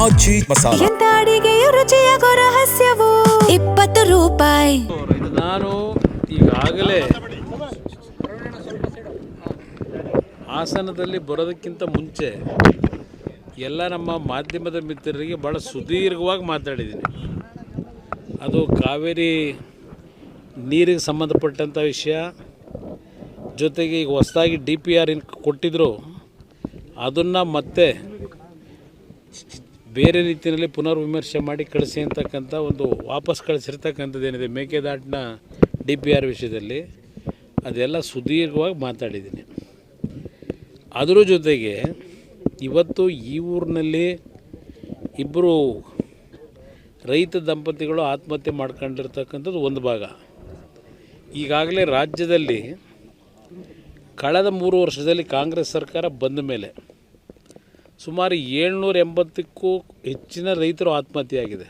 ಆಚಿ ಮಸಾಲ. ಎಂತ ಅಡಿಗೆಯ ರುಚಿಯಾಗೋ ರಹಸ್ಯವು 20 ರೂಪಾಯಿ. ನಾನು ಈಗಾಗಲೇ ಹಾಸನದಲ್ಲಿ ಬರೋದಕ್ಕಿಂತ ಮುಂಚೆ ಎಲ್ಲ ನಮ್ಮ ಮಾಧ್ಯಮದ ಮಿತ್ರರಿಗೆ ಭಾಳ ಸುದೀರ್ಘವಾಗಿ ಮಾತಾಡಿದ್ದೀನಿ. ಅದು ಕಾವೇರಿ ನೀರಿಗೆ ಸಂಬಂಧಪಟ್ಟಂಥ ವಿಷಯ, ಜೊತೆಗೆ ಈಗ ಹೊಸದಾಗಿ DPR ಕೊಟ್ಟಿದ್ದರು, ಅದನ್ನು ಮತ್ತೆ ಬೇರೆ ರೀತಿಯಲ್ಲಿ ಪುನರ್ವಿಮರ್ಶೆ ಮಾಡಿ ಕಳಿಸಿ ಅಂತಕ್ಕಂಥ ಒಂದು ವಾಪಸ್ ಕಳಿಸಿರ್ತಕ್ಕಂಥದ್ದೇನಿದೆ ಮೇಕೆದಾಟಿನ DPR ವಿಷಯದಲ್ಲಿ, ಅದೆಲ್ಲ ಸುದೀರ್ಘವಾಗಿ ಮಾತಾಡಿದ್ದೀನಿ. ಅದರ ಜೊತೆಗೆ ಇವತ್ತು ಈ ಊರಿನಲ್ಲಿ ಇಬ್ಬರು ರೈತ ದಂಪತಿಗಳು ಆತ್ಮಹತ್ಯೆ ಮಾಡ್ಕೊಂಡಿರ್ತಕ್ಕಂಥದ್ದು ಒಂದು ಭಾಗ. ಈಗಾಗಲೇ ರಾಜ್ಯದಲ್ಲಿ ಕಳೆದ 3 ವರ್ಷದಲ್ಲಿ ಕಾಂಗ್ರೆಸ್ ಸರ್ಕಾರ ಬಂದ ಮೇಲೆ ಸುಮಾರು 780ಕ್ಕೂ ಹೆಚ್ಚಿನ ರೈತರು ಆತ್ಮಹತ್ಯೆಯಾಗಿದೆ.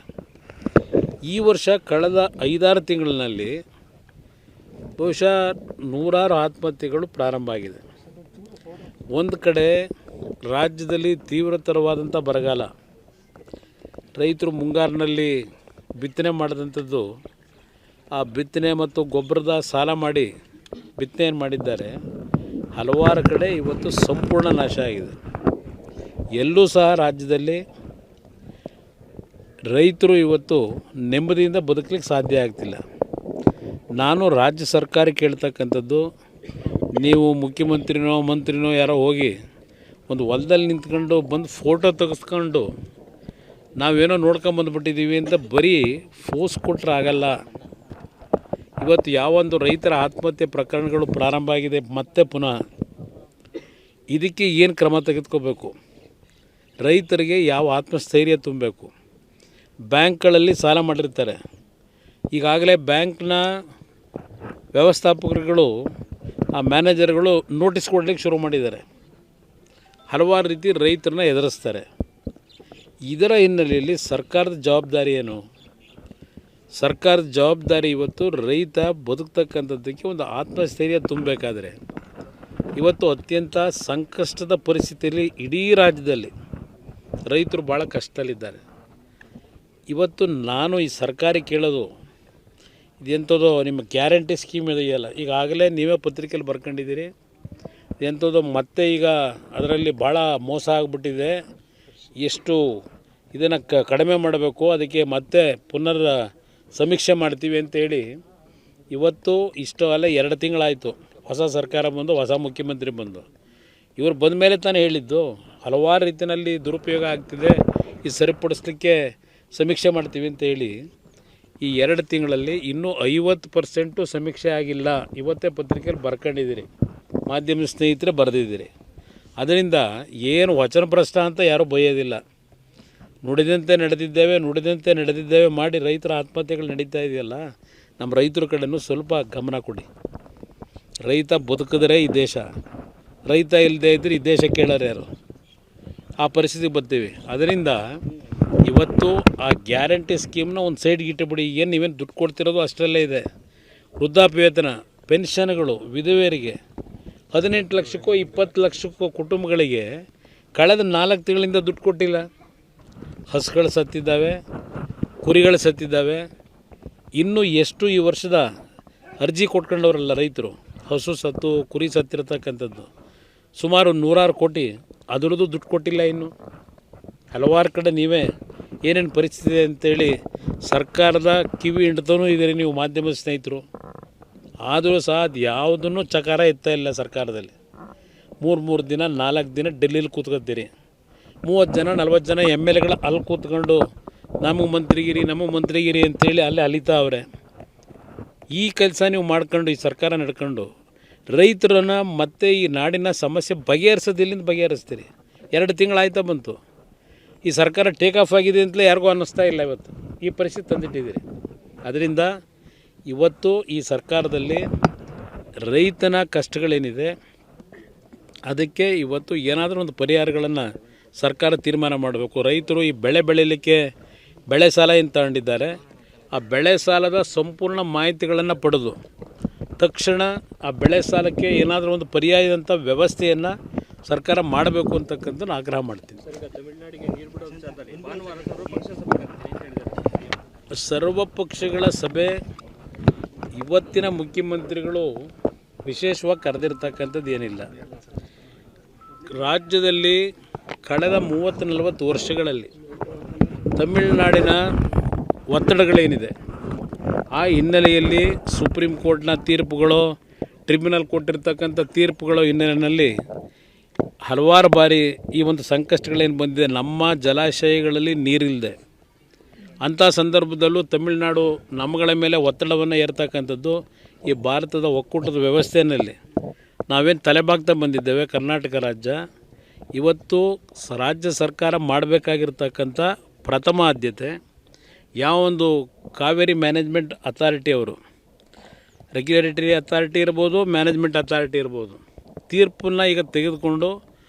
ಈ ವರ್ಷ ಕಳೆದ 5-6 ತಿಂಗಳಿನಲ್ಲಿ ಬಹುಶಃ ನೂರಾರು ಆತ್ಮಹತ್ಯೆಗಳು ಪ್ರಾರಂಭ ಆಗಿದೆ. ಒಂದು ಕಡೆ ರಾಜ್ಯದಲ್ಲಿ ತೀವ್ರತರವಾದಂಥ ಬರಗಾಲ, ರೈತರು ಮುಂಗಾರಿನಲ್ಲಿ ಬಿತ್ತನೆ ಮಾಡಿದಂಥದ್ದು, ಆ ಬಿತ್ತನೆ ಮತ್ತು ಗೊಬ್ಬರದ ಸಾಲ ಮಾಡಿ ಬಿತ್ತನೆಯನ್ನು ಮಾಡಿದ್ದಾರೆ. ಹಲವಾರು ಕಡೆ ಇವತ್ತು ಸಂಪೂರ್ಣ ನಾಶ ಆಗಿದೆ. ಎಲ್ಲೂ ಸಹ ರಾಜ್ಯದಲ್ಲಿ ರೈತರು ಇವತ್ತು ನೆಮ್ಮದಿಯಿಂದ ಬದುಕಲಿಕ್ಕೆ ಸಾಧ್ಯ ಆಗ್ತಿಲ್ಲ. ನಾನು ರಾಜ್ಯ ಸರ್ಕಾರ ಕೇಳ್ತಕ್ಕಂಥದ್ದು, ನೀವು ಮುಖ್ಯಮಂತ್ರಿನೋ ಮಂತ್ರಿನೋ ಯಾರೋ ಹೋಗಿ ಒಂದು ಹೊಲದಲ್ಲಿ ನಿಂತ್ಕೊಂಡು ಬಂದು ಫೋಟೋ ತೆಗೆಸ್ಕೊಂಡು ನಾವೇನೋ ನೋಡ್ಕೊಂಬಂದುಬಿಟ್ಟಿದ್ದೀವಿ ಅಂತ ಬರೀ ಫೋರ್ಸ್ ಕೊಟ್ಟರೆ ಆಗಲ್ಲ. ಇವತ್ತು ಯಾವೊಂದು ರೈತರ ಆತ್ಮಹತ್ಯೆ ಪ್ರಕರಣಗಳು ಪ್ರಾರಂಭ ಆಗಿದೆ ಮತ್ತೆ ಪುನಃ, ಇದಕ್ಕೆ ಏನು ಕ್ರಮ ತೆಗೆದುಕೋಬೇಕು, ರೈತರಿಗೆ ಯಾವ ಆತ್ಮಸ್ಥೈರ್ಯ ತುಂಬಬೇಕು. ಬ್ಯಾಂಕ್ಗಳಲ್ಲಿ ಸಾಲ ಮಾಡಿರ್ತಾರೆ, ಈಗಾಗಲೇ ಬ್ಯಾಂಕ್ನ ವ್ಯವಸ್ಥಾಪಕರುಗಳು, ಆ ಮ್ಯಾನೇಜರ್ಗಳು ನೋಟಿಸ್ ಕೊಡಲಿಕ್ಕೆ ಶುರು ಮಾಡಿದ್ದಾರೆ. ಹಲವಾರು ರೀತಿ ರೈತರನ್ನ ಎದುರಿಸ್ತಾರೆ. ಇದರ ಹಿನ್ನೆಲೆಯಲ್ಲಿ ಸರ್ಕಾರದ ಜವಾಬ್ದಾರಿ ಏನು? ಸರ್ಕಾರದ ಜವಾಬ್ದಾರಿ ಇವತ್ತು ರೈತ ಬದುಕ್ತಕ್ಕಂಥದ್ದಕ್ಕೆ ಒಂದು ಆತ್ಮಸ್ಥೈರ್ಯ ತುಂಬಬೇಕಾದ್ರೆ, ಇವತ್ತು ಅತ್ಯಂತ ಸಂಕಷ್ಟದ ಪರಿಸ್ಥಿತಿಯಲ್ಲಿ ಇಡೀ ರಾಜ್ಯದಲ್ಲಿ ರೈತರು ಭಾಳ ಕಷ್ಟದಲ್ಲಿದ್ದಾರೆ. ಇವತ್ತು ನಾನು ಈ ಸರ್ಕಾರ ಕೇಳೋದು, ಇದೆಂಥದ್ದು ನಿಮ್ಮ ಗ್ಯಾರಂಟಿ ಸ್ಕೀಮ್ ಇದೆಯಲ್ಲ, ಈಗಾಗಲೇ ನೀವೇ ಪತ್ರಿಕೆಯಲ್ಲಿ ಬರ್ಕೊಂಡಿದ್ದೀರಿ, ಎಂಥದ್ದು ಮತ್ತೆ ಈಗ ಅದರಲ್ಲಿ ಭಾಳ ಮೋಸ ಆಗಿಬಿಟ್ಟಿದೆ, ಎಷ್ಟು ಇದನ್ನು ಕಡಿಮೆ ಮಾಡಬೇಕು, ಅದಕ್ಕೆ ಮತ್ತೆ ಪುನರ್ ಸಮೀಕ್ಷೆ ಮಾಡ್ತೀವಿ ಅಂತೇಳಿ ಇವತ್ತು ಇಷ್ಟು ಅಲ್ಲ 2 ತಿಂಗಳಾಯಿತು ಹೊಸ ಸರ್ಕಾರ ಬಂದು, ಹೊಸ ಮುಖ್ಯಮಂತ್ರಿ ಬಂದು. ಇವರು ಬಂದ ಮೇಲೆ ತಾನೇ ಹೇಳಿದ್ದು ಹಲವಾರು ರೀತಿಯಲ್ಲಿ ದುರುಪಯೋಗ ಆಗ್ತಿದೆ, ಇದು ಸರಿಪಡಿಸ್ಲಿಕ್ಕೆ ಸಮೀಕ್ಷೆ ಮಾಡ್ತೀವಿ ಅಂತ ಹೇಳಿ. ಈ 2 ತಿಂಗಳಲ್ಲಿ ಇನ್ನೂ 50% ಸಮೀಕ್ಷೆ ಆಗಿಲ್ಲ. ಇವತ್ತೇ ಪತ್ರಿಕೆಯಲ್ಲಿ ಬರ್ಕೊಂಡಿದ್ದೀರಿ, ಮಾಧ್ಯಮ ಸ್ನೇಹಿತರೆ ಬರೆದಿದ್ದೀರಿ. ಅದರಿಂದ ಏನು ವಚನಭ್ರಷ್ಟ ಅಂತ ಯಾರೂ ಬೈಯೋದಿಲ್ಲ. ನುಡಿದಂತೆ ನಡೆದಿದ್ದೇವೆ ಮಾಡಿ ರೈತರ ಆತ್ಮಹತ್ಯೆಗಳು ನಡೀತಾ ಇದೆಯಲ್ಲ, ನಮ್ಮ ರೈತರ ಕಡೆಯೂ ಸ್ವಲ್ಪ ಗಮನ ಕೊಡಿ. ರೈತ ಬದುಕಿದ್ರೆ ಈ ದೇಶ, ರೈತ ಇಲ್ಲದೆ ಇದ್ದರೆ ಈ ದೇಶ ಕೇಳೋರು ಯಾರು? ಆ ಪರಿಸ್ಥಿತಿಗೆ ಬರ್ತೀವಿ. ಅದರಿಂದ ಇವತ್ತು ಆ ಗ್ಯಾರಂಟಿ ಸ್ಕೀಮ್ನ ಒಂದು ಸೈಡ್ಗೆ ಇಟ್ಟುಬಿಡಿ. ಏನು ನೀವೇನು ದುಡ್ಡು ಕೊಡ್ತಿರೋದು ಅಷ್ಟರಲ್ಲೇ ಇದೆ. ವೃದ್ಧಾಪ್ಯ ವೇತನ, ಪೆನ್ಷನ್ಗಳು, ವಿಧವೆಯರಿಗೆ 18 ಲಕ್ಷಕ್ಕೋ 20 ಲಕ್ಷಕ್ಕೋ ಕುಟುಂಬಗಳಿಗೆ ಕಳೆದ 4 ತಿಂಗಳಿಂದ ದುಡ್ಡು ಕೊಟ್ಟಿಲ್ಲ. ಹಸುಗಳು ಸತ್ತಿದ್ದಾವೆ, ಕುರಿಗಳು ಸತ್ತಿದ್ದಾವೆ. ಇನ್ನೂ ಎಷ್ಟು ಈ ವರ್ಷದ ಅರ್ಜಿ ಕೊಟ್ಕೊಂಡವರಲ್ಲ ರೈತರು, ಹಸು ಸತ್ತು ಕುರಿ ಸತ್ತಿರತಕ್ಕಂಥದ್ದು ಸುಮಾರು 100 ಕೋಟಿ, ಅದರದ್ದು ದುಡ್ಡು ಕೊಟ್ಟಿಲ್ಲ. ಇನ್ನು ಹಲವಾರು ಕಡೆ ನೀವೇ ಏನೇನು ಪರಿಸ್ಥಿತಿ ಅಂತೇಳಿ ಸರ್ಕಾರದ ಕಿವಿ ಹಿಂಡ್ತಾನೂ ಇದ್ದೀರಿ ನೀವು ಮಾಧ್ಯಮದ ಸ್ನೇಹಿತರು. ಆದರೂ ಸಹ ಅದು ಯಾವುದನ್ನು ಚಕಾರ ಎತ್ತಾ ಇಲ್ಲ ಸರ್ಕಾರದಲ್ಲಿ. 3 ದಿನ 4 ದಿನ ಡೆಲ್ಲೀಲಿ ಕೂತ್ಕೊತೀರಿ. 30 ಜನ 40 ಜನ MLAಗಳು ಅಲ್ಲಿ ಕೂತ್ಕೊಂಡು ನಮಗೆ ಮಂತ್ರಿಗಿರಿ ಅಂತೇಳಿ ಅಲ್ಲೇ ಅಲಿತಾ ಅವರೇ. ಈ ಕೆಲಸ ನೀವು ಮಾಡ್ಕೊಂಡು, ಈ ಸರ್ಕಾರ ನಡ್ಕೊಂಡು ರೈತರನ್ನು ಮತ್ತೆ ಈ ನಾಡಿನ ಸಮಸ್ಯೆ ಬಗೆಹರಿಸೋದಿಲ್ಲಿಂದ ಬಗೆಹರಿಸ್ತೀರಿ. 2 ತಿಂಗಳಾಯ್ತಾ ಬಂತು. ಈ ಸರ್ಕಾರ ಟೇಕ್ ಆಫ್ ಆಗಿದೆ ಅಂತಲೇ ಯಾರಿಗೂ ಅನ್ನಿಸ್ತಾ ಇಲ್ಲ. ಇವತ್ತು ಈ ಪರಿಸ್ಥಿತಿ ತಂದಿಟ್ಟಿದ್ದೀರಿ. ಅದರಿಂದ ಇವತ್ತು ಈ ಸರ್ಕಾರದಲ್ಲಿ ರೈತನ ಕಷ್ಟಗಳೇನಿದೆ ಅದಕ್ಕೆ ಇವತ್ತು ಏನಾದರೂ ಒಂದು ಪರಿಹಾರಗಳನ್ನು ಸರ್ಕಾರ ತೀರ್ಮಾನ ಮಾಡಬೇಕು. ರೈತರು ಈ ಬೆಳೆ ಬೆಳೀಲಿಕ್ಕೆ ಬೆಳೆ ಸಾಲ ಏನು ತಗೊಂಡಿದ್ದಾರೆ, ಆ ಬೆಳೆ ಸಾಲದ ಸಂಪೂರ್ಣ ಮಾಹಿತಿಗಳನ್ನು ಪಡೆದು ತಕ್ಷಣ ಆ ಬೆಳೆ ಸಾಲಕ್ಕೆ ಏನಾದರೂ ಒಂದು ಪರ್ಯಾಯದಂಥ ವ್ಯವಸ್ಥೆಯನ್ನು ಸರ್ಕಾರ ಮಾಡಬೇಕು ಅಂತಕ್ಕಂಥ ಆಗ್ರಹ ಮಾಡ್ತೀನಿ. ಸರ್ವ ಪಕ್ಷಗಳ ಸಭೆ ಇವತ್ತಿನ ಮುಖ್ಯಮಂತ್ರಿಗಳು ವಿಶೇಷವಾಗಿ ಕರೆದಿರ್ತಕ್ಕಂಥದ್ದು ಏನಿಲ್ಲ. ರಾಜ್ಯದಲ್ಲಿ ಕಳೆದ 30-40 ವರ್ಷಗಳಲ್ಲಿ ತಮಿಳುನಾಡಿನ ಒತ್ತಡಗಳೇನಿದೆ ಆ ಹಿನ್ನೆಲೆಯಲ್ಲಿ ಸುಪ್ರೀಂ ಕೋರ್ಟ್ನ ತೀರ್ಪುಗಳು, ಟ್ರಿಬ್ಯುನಲ್ ಕೊಟ್ಟಿರ್ತಕ್ಕಂಥ ತೀರ್ಪುಗಳು ಹಿನ್ನೆಲೆಯಲ್ಲಿ ಹಲವಾರು ಬಾರಿ ಈ ಒಂದು ಸಂಕಷ್ಟಗಳೇನು ಬಂದಿದೆ. ನಮ್ಮ ಜಲಾಶಯಗಳಲ್ಲಿ ನೀರಿಲ್ಲದೆ ಅಂಥ ಸಂದರ್ಭದಲ್ಲೂ ತಮಿಳುನಾಡು ನಮ್ಮಗಳ ಮೇಲೆ ಒತ್ತಡವನ್ನು ಏರ್ತಕ್ಕಂಥದ್ದು ಈ ಭಾರತದ ಒಕ್ಕೂಟದ ವ್ಯವಸ್ಥೆಯಲ್ಲಿ ನಾವೇನು ತಲೆಬಾಗ್ತಾ ಬಂದಿದ್ದೇವೆ. ಕರ್ನಾಟಕ ರಾಜ್ಯ ಇವತ್ತು ರಾಜ್ಯ ಸರ್ಕಾರ ಮಾಡಬೇಕಾಗಿರ್ತಕ್ಕಂಥ ಪ್ರಥಮ ಆದ್ಯತೆ ಯಾವೊಂದು ಕಾವೇರಿ ಮ್ಯಾನೇಜ್ಮೆಂಟ್ ಅಥಾರಿಟಿ ಅವರು, ರೆಗ್ಯುಲೇಟರಿ ಅಥಾರಿಟಿ ಇರ್ಬೋದು, ಮ್ಯಾನೇಜ್ಮೆಂಟ್ ಅಥಾರಿಟಿ ಇರ್ಬೋದು, ತೀರ್ಪನ್ನು ಈಗ ತೆಗೆದುಕೊಂಡು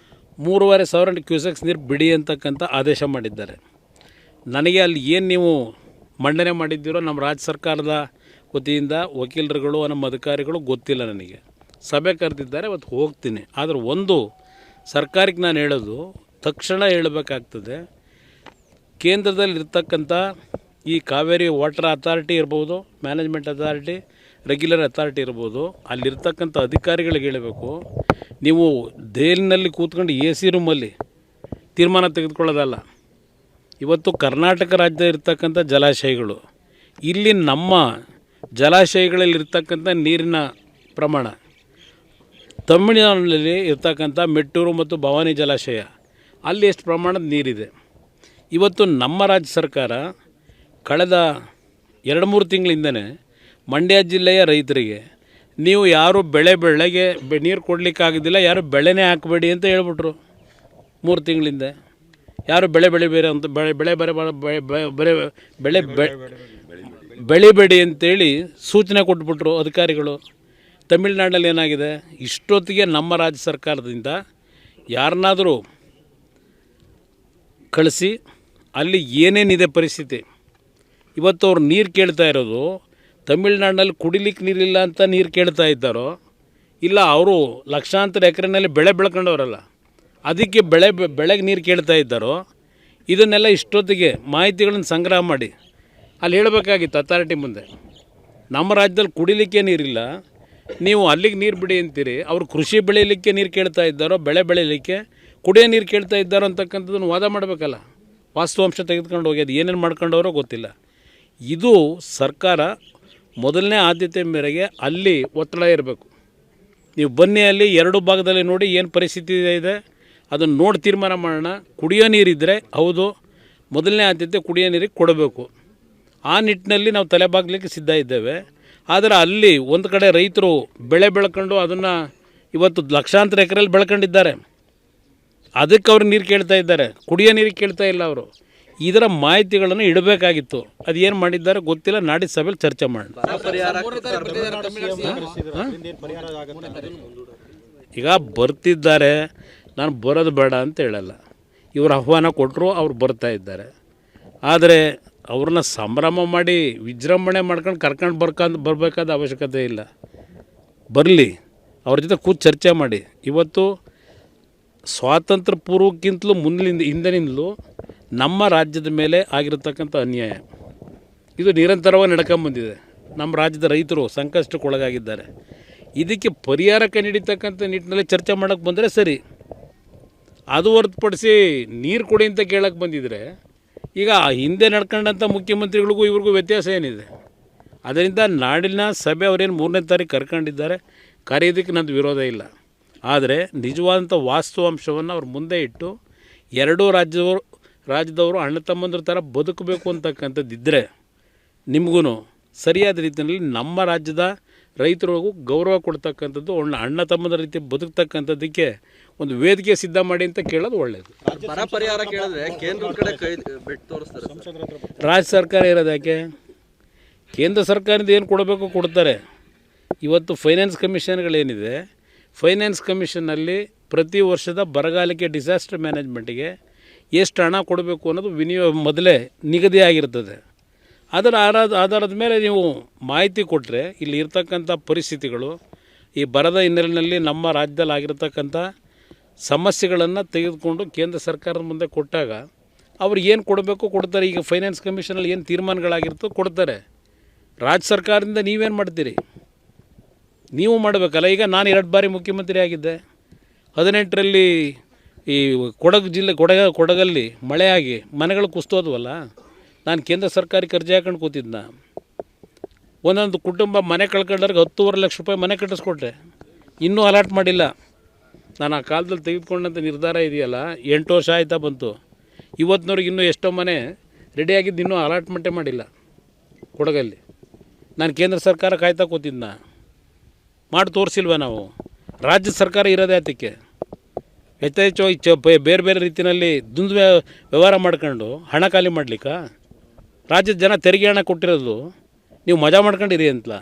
3,500 ಕ್ಯೂಸೆಕ್ಸ್ ನೀರು ಬಿಡಿ ಅಂತಕ್ಕಂಥ ಆದೇಶ ಮಾಡಿದ್ದಾರೆ. ನನಗೆ ಅಲ್ಲಿ ಏನು ನೀವು ಮಂಡನೆ ಮಾಡಿದ್ದೀರೋ ನಮ್ಮ ರಾಜ್ಯ ಸರ್ಕಾರದ ವತಿಯಿಂದ ವಕೀಲರುಗಳು ನಮ್ಮ ಅಧಿಕಾರಿಗಳು ಗೊತ್ತಿಲ್ಲ. ನನಗೆ ಸಭೆ ಕರೆದಿದ್ದಾರೆ, ಅವತ್ತು ಹೋಗ್ತೀನಿ. ಆದರೆ ಒಂದು ಸರ್ಕಾರಕ್ಕೆ ನಾನು ಹೇಳೋದು, ತಕ್ಷಣ ಹೇಳಬೇಕಾಗ್ತದೆ, ಕೇಂದ್ರದಲ್ಲಿರ್ತಕ್ಕಂಥ ಈ ಕಾವೇರಿ ವಾಟರ್ ಅಥಾರಿಟಿ ಇರ್ಬೋದು, ಮ್ಯಾನೇಜ್ಮೆಂಟ್ ಅಥಾರಿಟಿ, ರೆಗ್ಯುಲರ್ ಅಥಾರಿಟಿ ಇರ್ಬೋದು, ಅಲ್ಲಿರ್ತಕ್ಕಂಥ ಅಧಿಕಾರಿಗಳಿಗೆ ಹೇಳಬೇಕು, ನೀವು ದೆಹಲಿನಲ್ಲಿ ಕೂತ್ಕೊಂಡು AC ರೂಮಲ್ಲಿ ತೀರ್ಮಾನ ತೆಗೆದುಕೊಳ್ಳೋದಲ್ಲ. ಇವತ್ತು ಕರ್ನಾಟಕ ರಾಜ್ಯದ ಇರ್ತಕ್ಕಂಥ ಜಲಾಶಯಗಳು, ಇಲ್ಲಿ ನಮ್ಮ ಜಲಾಶಯಗಳಲ್ಲಿರ್ತಕ್ಕಂಥ ನೀರಿನ ಪ್ರಮಾಣ, ತಮಿಳುನಾಡಿನಲ್ಲಿ ಇರ್ತಕ್ಕಂಥ ಮೆಟ್ಟೂರು ಮತ್ತು ಭವಾನಿ ಜಲಾಶಯ ಅಲ್ಲಿ ಎಷ್ಟು ಪ್ರಮಾಣದ ನೀರಿದೆ. ಇವತ್ತು ನಮ್ಮ ರಾಜ್ಯ ಸರ್ಕಾರ ಕಳೆದ 2-3 ತಿಂಗಳಿಂದನೇ ಮಂಡ್ಯ ಜಿಲ್ಲೆಯ ರೈತರಿಗೆ ನೀವು ಯಾರು ಬೆಳೆಗೆ ನೀರು ಕೊಡಲಿಕ್ಕಾಗೋದಿಲ್ಲ, ಯಾರು ಬೆಳೆನೇ ಹಾಕಬೇಡಿ ಅಂತ ಹೇಳ್ಬಿಟ್ರು. 3 ತಿಂಗಳಿಂದ ಯಾರು ಬೆಳೆಬೇರೆ ಅಂತ ಬೆಳಿಬೇಡಿ ಅಂತೇಳಿ ಸೂಚನೆ ಕೊಟ್ಬಿಟ್ರು ಅಧಿಕಾರಿಗಳು. ತಮಿಳುನಾಡಲ್ಲಿ ಏನಾಗಿದೆ, ಇಷ್ಟೊತ್ತಿಗೆ ನಮ್ಮ ರಾಜ್ಯ ಸರ್ಕಾರದಿಂದ ಯಾರನ್ನಾದರೂ ಕಳಿಸಿ ಅಲ್ಲಿ ಏನೇನಿದೆ ಪರಿಸ್ಥಿತಿ, ಇವತ್ತು ಅವ್ರು ನೀರು ಕೇಳ್ತಾ ಇರೋದು ತಮಿಳುನಾಡಿನಲ್ಲಿ ಕುಡಿಲಿಕ್ಕೆ ನೀರಿಲ್ಲ ಅಂತ ನೀರು ಕೇಳ್ತಾ ಇದ್ದಾರೋ, ಇಲ್ಲ ಅವರು ಲಕ್ಷಾಂತರ ಎಕರೆನಲ್ಲಿ ಬೆಳೆ ಬೆಳ್ಕೊಂಡವರಲ್ಲ ಅದಕ್ಕೆ ಬೆಳೆಗೆ ನೀರು ಕೇಳ್ತಾ ಇದ್ದಾರೋ, ಇದನ್ನೆಲ್ಲ ಇಷ್ಟೊತ್ತಿಗೆ ಮಾಹಿತಿಗಳನ್ನು ಸಂಗ್ರಹ ಮಾಡಿ ಅಲ್ಲಿ ಹೇಳಬೇಕಾಗಿತ್ತು ಅಥಾರಿಟಿ ಮುಂದೆ. ನಮ್ಮ ರಾಜ್ಯದಲ್ಲಿ ಕುಡಿಲಿಕ್ಕೆ ನೀರಿಲ್ಲ, ನೀವು ಅಲ್ಲಿಗೆ ನೀರು ಬಿಡಿ ಅಂತೀರಿ. ಅವರು ಕೃಷಿ ಬೆಳೀಲಿಕ್ಕೆ ನೀರು ಕೇಳ್ತಾ ಇದ್ದಾರೋ, ಬೆಳೆ ಬೆಳೀಲಿಕ್ಕೆ ಕುಡಿಯೋ ನೀರು ಕೇಳ್ತಾ ಇದ್ದಾರೋ ಅಂತಕ್ಕಂಥದ್ದನ್ನು ವಾದ ಮಾಡಬೇಕಲ್ಲ. ವಾಸ್ತವಾಂಶ ತೆಗೆದುಕೊಂಡು ಹೋಗಿ ಅದು ಏನೇನು ಮಾಡ್ಕೊಂಡವರೋ ಗೊತ್ತಿಲ್ಲ. ಇದು ಸರ್ಕಾರ ಮೊದಲನೇ ಆದ್ಯತೆ ಮೇರೆಗೆ ಅಲ್ಲಿ ಒತ್ತಡ ಇರಬೇಕು. ನೀವು ಬನ್ನಿ ಅಲ್ಲಿ 2 ಭಾಗದಲ್ಲಿ ನೋಡಿ ಏನು ಪರಿಸ್ಥಿತಿ ಇದೆ ಅದನ್ನು ನೋಡಿ ತೀರ್ಮಾನ ಮಾಡೋಣ. ಕುಡಿಯೋ ನೀರಿದ್ದರೆ ಹೌದು, ಮೊದಲನೇ ಆದ್ಯತೆ ಕುಡಿಯೋ ನೀರಿಗೆ ಕೊಡಬೇಕು. ಆ ನಿಟ್ಟಿನಲ್ಲಿ ನಾವು ತಲೆಬಾಗಲಿಕ್ಕೆ ಸಿದ್ಧ ಇದ್ದೇವೆ. ಆದರೆ ಅಲ್ಲಿ ಒಂದು ಕಡೆ ರೈತರು ಬೆಳೆ ಬೆಳ್ಕೊಂಡು ಅದನ್ನು ಇವತ್ತು ಲಕ್ಷಾಂತರ ಎಕರೆಯಲ್ಲಿ ಬೆಳ್ಕೊಂಡಿದ್ದಾರೆ, ಅದಕ್ಕೆ ಅವ್ರು ನೀರು ಕೇಳ್ತಾ ಇದ್ದಾರೆ, ಕುಡಿಯೋ ನೀರಿಗೆ ಕೇಳ್ತಾ ಇಲ್ಲ ಅವರು. ಇದರ ಮಾಹಿತಿಗಳನ್ನು ಇಡಬೇಕಾಗಿತ್ತು. ಅದು ಏನು ಮಾಡಿದ್ದಾರೆ ಗೊತ್ತಿಲ್ಲ. ನಾಡಿದ ಸಭೆಯಲ್ಲಿ ಚರ್ಚೆ ಮಾಡೋಣ. ಈಗ ಬರ್ತಿದ್ದಾರೆ, ನಾನು ಬರೋದು ಬೇಡ ಅಂತ ಹೇಳಲ್ಲ. ಇವರು ಆಹ್ವಾನ ಕೊಟ್ಟರು, ಅವ್ರು ಬರ್ತಾ ಇದ್ದಾರೆ. ಆದರೆ ಅವ್ರನ್ನ ಸಂಭ್ರಮ ಮಾಡಿ ವಿಜೃಂಭಣೆ ಮಾಡ್ಕೊಂಡು ಬರಬೇಕಾದ ಅವಶ್ಯಕತೆ ಇಲ್ಲ. ಬರಲಿ, ಅವ್ರ ಜೊತೆ ಕೂತು ಚರ್ಚೆ ಮಾಡಿ. ಇವತ್ತು ಸ್ವಾತಂತ್ರ್ಯ ಪೂರ್ವಕ್ಕಿಂತಲೂ ಹಿಂದಿನಿಂದಲೂ ನಮ್ಮ ರಾಜ್ಯದ ಮೇಲೆ ಆಗಿರತಕ್ಕಂಥ ಅನ್ಯಾಯ ಇದು ನಿರಂತರವಾಗಿ ನಡ್ಕೊಂಬಂದಿದೆ. ನಮ್ಮ ರಾಜ್ಯದ ರೈತರು ಸಂಕಷ್ಟಕ್ಕೊಳಗಾಗಿದ್ದಾರೆ. ಇದಕ್ಕೆ ಪರಿಹಾರ ಕಂಡುಹಿಡಿತಕ್ಕಂಥ ನಿಟ್ಟಿನಲ್ಲಿ ಚರ್ಚೆ ಮಾಡೋಕ್ಕೆ ಬಂದರೆ ಸರಿ. ಅದು ಹೊರತುಪಡಿಸಿ ನೀರು ಕೊಡಿ ಅಂತ ಕೇಳಕ್ಕೆ ಬಂದಿದ್ದರೆ, ಈಗ ಹಿಂದೆ ನಡ್ಕೊಂಡಂಥ ಮುಖ್ಯಮಂತ್ರಿಗಳಿಗೂ ಇವ್ರಿಗೂ ವ್ಯತ್ಯಾಸ ಏನಿದೆ? ಅದರಿಂದ ನಾಡಿನ ಸಭೆ ಅವರೇನು 3ನೇ ತಾರೀಕು ಕರ್ಕೊಂಡಿದ್ದಾರೆ, ಕರೆಯೋದಕ್ಕೆ ನಂದು ವಿರೋಧ ಇಲ್ಲ. ಆದರೆ ನಿಜವಾದಂಥ ವಾಸ್ತವಾಂಶವನ್ನು ಅವ್ರ ಮುಂದೆ ಇಟ್ಟು ಎರಡೂ ರಾಜ್ಯದವರು ಅಣ್ಣ ತಮ್ಮಂದ್ರ ಥರ ಬದುಕಬೇಕು ಅಂತಕ್ಕಂಥದ್ದಿದ್ದರೆ ನಿಮಗೂ ಸರಿಯಾದ ರೀತಿಯಲ್ಲಿ ನಮ್ಮ ರಾಜ್ಯದ ರೈತರಿಗೂ ಗೌರವ ಕೊಡ್ತಕ್ಕಂಥದ್ದು, ಅಣ್ಣ ತಮ್ಮದ ರೀತಿ ಬದುಕ್ತಕ್ಕಂಥದ್ದಕ್ಕೆ ಒಂದು ವೇದಿಕೆ ಸಿದ್ಧ ಮಾಡಿ ಅಂತ ಕೇಳೋದು ಒಳ್ಳೆಯದು. ಪರಿಹಾರ ಕೇಳಿದ್ರೆ ಕೇಂದ್ರ ಕಡೆ ಕೈ ಬಿಟ್ಟು ತೋರಿಸ್ತಾರೆ. ರಾಜ್ಯ ಸರ್ಕಾರ ಇರೋದು ಯಾಕೆ? ಕೇಂದ್ರ ಸರ್ಕಾರದಿಂದ ಏನು ಕೊಡಬೇಕು ಕೊಡ್ತಾರೆ. ಇವತ್ತು ಫೈನಾನ್ಸ್ ಕಮಿಷನ್ಗಳೇನಿದೆ, ಫೈನಾನ್ಸ್ ಕಮಿಷನ್ನಲ್ಲಿ ಪ್ರತಿ ವರ್ಷದ ಬರಗಾಲಕ್ಕೆ ಡಿಸಾಸ್ಟರ್ ಮ್ಯಾನೇಜ್ಮೆಂಟಿಗೆ ಎಷ್ಟು ಹಣ ಕೊಡಬೇಕು ಅನ್ನೋದು ಮೊದಲೇ ನಿಗದಿ ಆಗಿರ್ತದೆ. ಅದರ ಆಧಾರದ ಮೇಲೆ ನೀವು ಮಾಹಿತಿ ಕೊಟ್ಟರೆ ಇಲ್ಲಿ ಇರ್ತಕ್ಕಂಥ ಪರಿಸ್ಥಿತಿಗಳು, ಈ ಬರದ ಹಿನ್ನೆಲೆಯಲ್ಲಿ ನಮ್ಮ ರಾಜ್ಯದಲ್ಲಿ ಆಗಿರ್ತಕ್ಕಂಥ ಸಮಸ್ಯೆಗಳನ್ನು ತೆಗೆದುಕೊಂಡು ಕೇಂದ್ರ ಸರ್ಕಾರದ ಮುಂದೆ ಕೊಟ್ಟಾಗ ಅವ್ರು ಏನು ಕೊಡಬೇಕು ಕೊಡ್ತಾರೆ. ಈಗ ಫೈನಾನ್ಸ್ ಕಮಿಷನಲ್ಲಿ ಏನು ತೀರ್ಮಾನಗಳಾಗಿರ್ತೋ ಕೊಡ್ತಾರೆ. ರಾಜ್ಯ ಸರ್ಕಾರದಿಂದ ನೀವೇನು ಮಾಡ್ತೀರಿ? ನೀವು ಮಾಡಬೇಕಲ್ಲ. ಈಗ ನಾನು 2 ಬಾರಿ ಮುಖ್ಯಮಂತ್ರಿ ಆಗಿದ್ದೆ. 18ರಲ್ಲಿ ಈ ಕೊಡಗು ಜಿಲ್ಲೆ ಕೊಡಗಲ್ಲಿ ಮಳೆಯಾಗಿ ಮನೆಗಳು ಕುಸ್ತೋದ್ವಲ್ಲ, ನಾನು ಕೇಂದ್ರ ಸರ್ಕಾರಕ್ಕೆ ಅರ್ಜಿ ಹಾಕೊಂಡು ಕೂತಿದ್ನ. ಒಂದೊಂದು ಕುಟುಂಬ ಮನೆ ಕಳ್ಕೊಂಡವ್ರಿಗೆ 10.5 ಲಕ್ಷ ರೂಪಾಯಿ ಮನೆ ಕಟ್ಟಿಸ್ಕೊಟ್ರೆ, ಇನ್ನೂ ಅಲಾಟ್ ಮಾಡಿಲ್ಲ. ನಾನು ಆ ಕಾಲದಲ್ಲಿ ತೆಗೆದುಕೊಂಡಂಥ ನಿರ್ಧಾರ ಇದೆಯಲ್ಲ, 8 ವರ್ಷ ಆಯ್ತಾ ಬಂತು. ಇವತ್ತಿನವ್ರಿಗೆ ಇನ್ನೂ ಎಷ್ಟೋ ಮನೆ ರೆಡಿಯಾಗಿದ್ದು ಇನ್ನೂ ಅಲಾಟ್ಮೆಂಟೇ ಮಾಡಿಲ್ಲ ಕೊಡಗಲ್ಲಿ. ನಾನು ಕೇಂದ್ರ ಸರ್ಕಾರ ಕಾಯ್ತಾ ಕೂತಿದ್ನ. ಮಾಡಿ ತೋರಿಸಿಲ್ವ ನಾವು? ರಾಜ್ಯ ಸರ್ಕಾರ ಇರೋದೇ ಅದಕ್ಕೆ ಹೆಚ್ಚು ಬೇರೆ ಬೇರೆ ರೀತಿಯಲ್ಲಿ ದುಂದು ವ್ಯವಹಾರ ಮಾಡ್ಕೊಂಡು ಹಣ ಖಾಲಿ ಮಾಡ್ಲಿಕ್ಕ? ರಾಜ್ಯದ ಜನ ತೆರಿಗೆ ಹಣ ಕೊಟ್ಟಿರೋದು ನೀವು ಮಜಾ ಮಾಡ್ಕೊಂಡಿರಿ ಅಂತಲ್ಲ.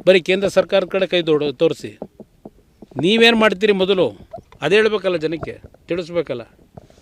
ಬರೀ ಕೇಂದ್ರ ಸರ್ಕಾರದ ಕಡೆ ಕೈ ತೋರಿಸಿ. ನೀವೇನು ಮಾಡ್ತೀರಿ ಮೊದಲು ಅದೇ ಹೇಳ್ಬೇಕಲ್ಲ, ಜನಕ್ಕೆ ತಿಳಿಸ್ಬೇಕಲ್ಲ.